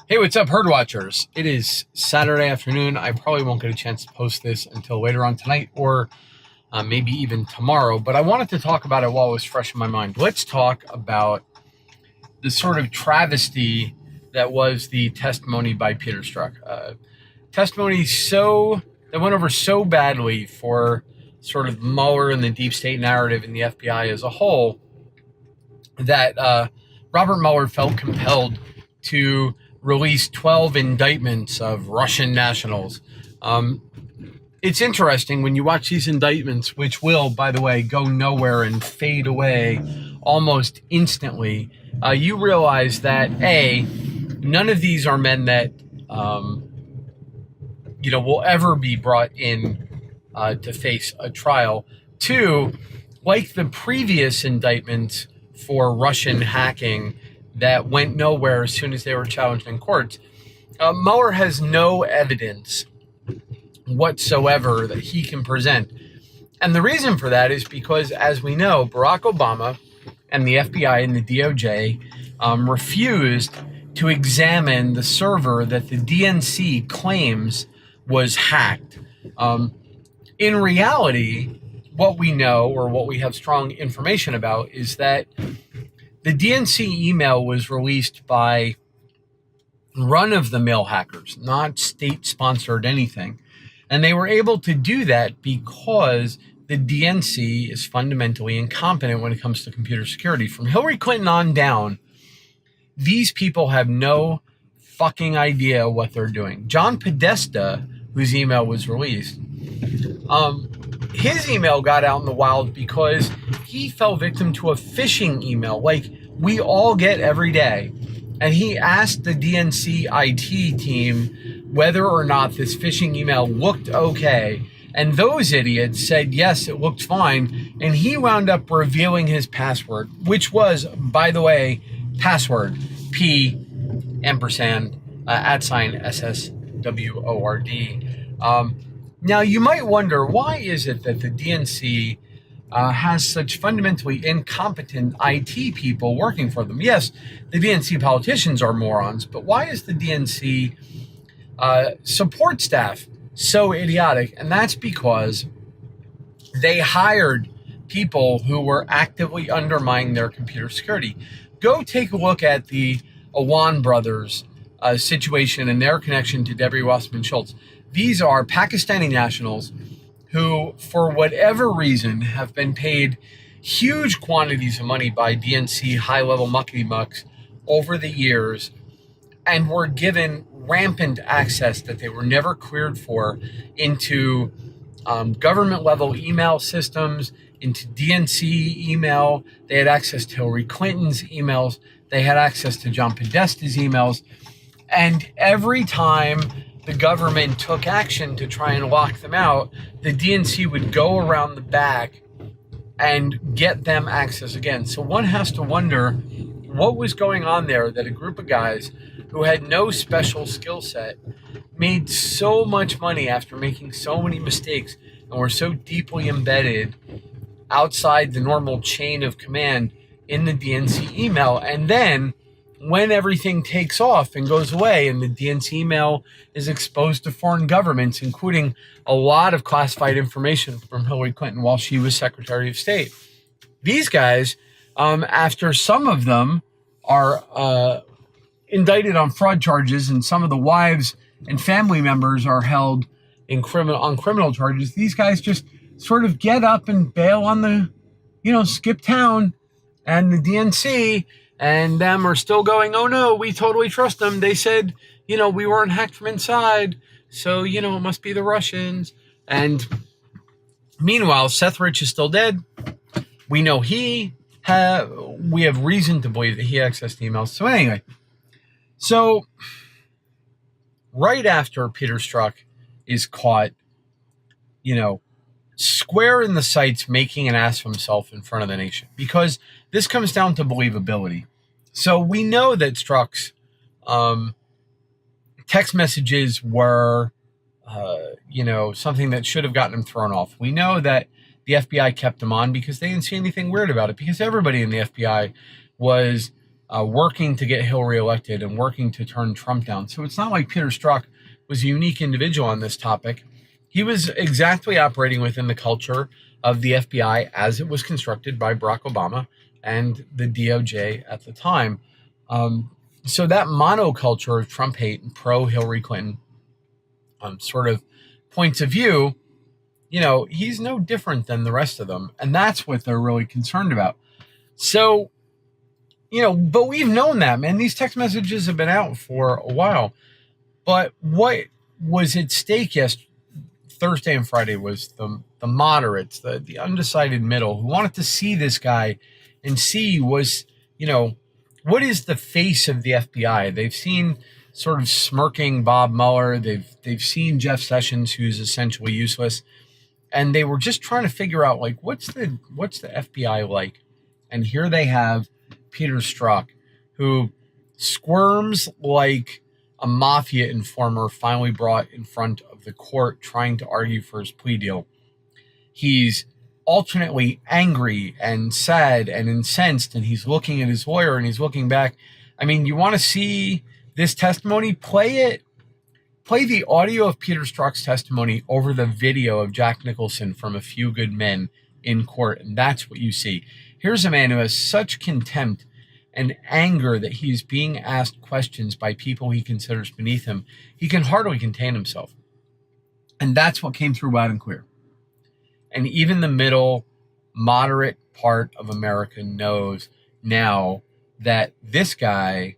Hey, what's up, Herdwatchers? It is Saturday afternoon. I probably won't get a chance to post this until later on tonight or maybe even tomorrow, but I wanted to talk about it while it was fresh in my mind. Let's talk about the sort of travesty that was the testimony by Peter Strzok. Testimony that went over so badly for sort of Mueller and the deep state narrative and the FBI as a whole that Robert Mueller felt compelled to release 12 indictments of Russian nationals. It's interesting when you watch these indictments, which will, by the way, go nowhere and fade away almost instantly. You realize that, A, none of these are men that, will ever be brought in to face a trial. Two, like the previous indictments for Russian hacking that went nowhere as soon as they were challenged in courts, Mueller has no evidence whatsoever that he can present. And the reason for that is because, as we know, Barack Obama and the FBI and the DOJ refused to examine the server that the DNC claims was hacked. In reality, what we know, or what we have strong information about, is that the DNC email was released by run-of-the-mill hackers, not state-sponsored anything. And they were able to do that because the DNC is fundamentally incompetent when it comes to computer security. From Hillary Clinton on down, these people have no fucking idea what they're doing. John Podesta, whose email was released, his email got out in the wild because he fell victim to a phishing email like we all get every day. And he asked the DNC IT team whether or not this phishing email looked okay. And those idiots said, yes, it looked fine. And he wound up revealing his password, which was, by the way, password, P @ SSWORD. Now, you might wonder, why is it that the DNC has such fundamentally incompetent IT people working for them? Yes, the DNC politicians are morons, but why is the DNC support staff so idiotic? And that's because they hired people who were actively undermining their computer security. Go take a look at the Awan brothers situation and their connection to Debbie Wasserman Schultz. These are Pakistani nationals who, for whatever reason, have been paid huge quantities of money by DNC high-level muckety-mucks over the years and were given rampant access that they were never cleared for into government-level email systems, into DNC email. They had access to Hillary Clinton's emails. They had access to John Podesta's emails. And every time the government took action to try and lock them out, the DNC would go around the back and get them access again. So one has to wonder what was going on there that a group of guys who had no special skill set made so much money after making so many mistakes and were so deeply embedded outside the normal chain of command in the DNC email. And then when everything takes off and goes away and the DNC email is exposed to foreign governments, including a lot of classified information from Hillary Clinton while she was Secretary of State, these guys, after some of them are indicted on fraud charges and some of the wives and family members are held on criminal charges, these guys just sort of get up and bail on the, skip town, and the DNC and them are still going, oh no, we totally trust them. They said, we weren't hacked from inside. So, it must be the Russians. And meanwhile, Seth Rich is still dead. We know we have reason to believe that he accessed emails. So anyway, right after Peter Strzok is caught, square in the sights, making an ass of himself in front of the nation, because this comes down to believability. So we know that Strzok's text messages were, something that should have gotten him thrown off. We know that the FBI kept him on because they didn't see anything weird about it, because everybody in the FBI was working to get Hillary elected and working to turn Trump down. So it's not like Peter Strzok was a unique individual on this topic. He was exactly operating within the culture of the FBI as it was constructed by Barack Obama and the DOJ at the time. So that monoculture of Trump hate and pro-Hillary Clinton sort of points of view, he's no different than the rest of them. And that's what they're really concerned about. So, but we've known that, man. These text messages have been out for a while. But what was at stake Thursday and Friday was the moderates, the undecided middle, who wanted to see this guy and see what is the face of the FBI. They've seen sort of smirking Bob Mueller. They've seen Jeff Sessions, who's essentially useless, and they were just trying to figure out what's the FBI like. And here they have Peter Strzok, who squirms like a mafia informer finally brought in front of the court trying to argue for his plea deal. He's alternately angry and sad and incensed, and he's looking at his lawyer and he's looking back. I mean, you want to see this testimony? Play the audio of Peter Strzok's testimony over the video of Jack Nicholson from A Few Good Men in court, and that's what you see. Here's a man who has such contempt and anger that he's being asked questions by people he considers beneath him. He can hardly contain himself. And that's what came through loud and clear. And even the middle, moderate part of America knows now that this guy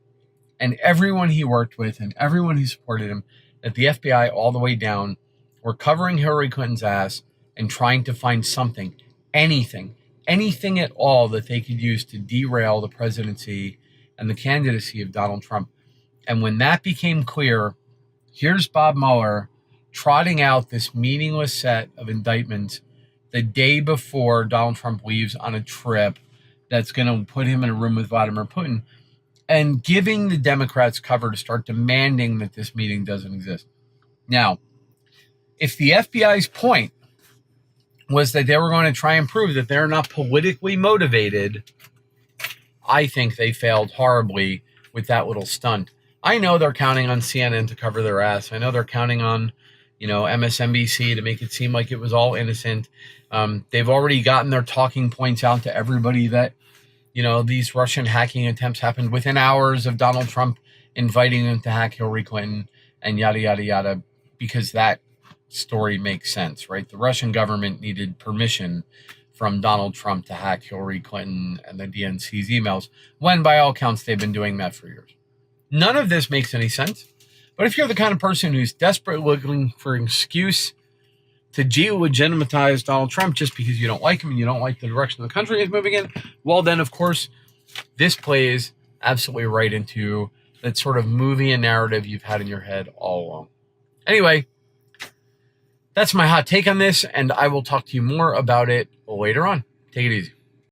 and everyone he worked with and everyone who supported him, that the FBI all the way down were covering Hillary Clinton's ass and trying to find something, anything at all that they could use to derail the presidency and the candidacy of Donald Trump. And when that became clear, here's Bob Mueller trotting out this meaningless set of indictments the day before Donald Trump leaves on a trip that's going to put him in a room with Vladimir Putin, and giving the Democrats cover to start demanding that this meeting doesn't exist. Now, if the FBI's point was that they were going to try and prove that they're not politically motivated, I think they failed horribly with that little stunt. I know they're counting on CNN to cover their ass. I know they're counting on, MSNBC to make it seem like it was all innocent. They've already gotten their talking points out to everybody that, these Russian hacking attempts happened within hours of Donald Trump inviting them to hack Hillary Clinton and yada, yada, yada, because that story makes sense, right? The Russian government needed permission from Donald Trump to hack Hillary Clinton and the DNC's emails, when by all accounts they've been doing that for years. None of this makes any sense. But if you're the kind of person who's desperately looking for an excuse to delegitimize Donald Trump just because you don't like him and you don't like the direction the country is moving in, well then, of course, this plays absolutely right into that sort of movie and narrative you've had in your head all along. Anyway, that's my hot take on this, and I will talk to you more about it later on. Take it easy.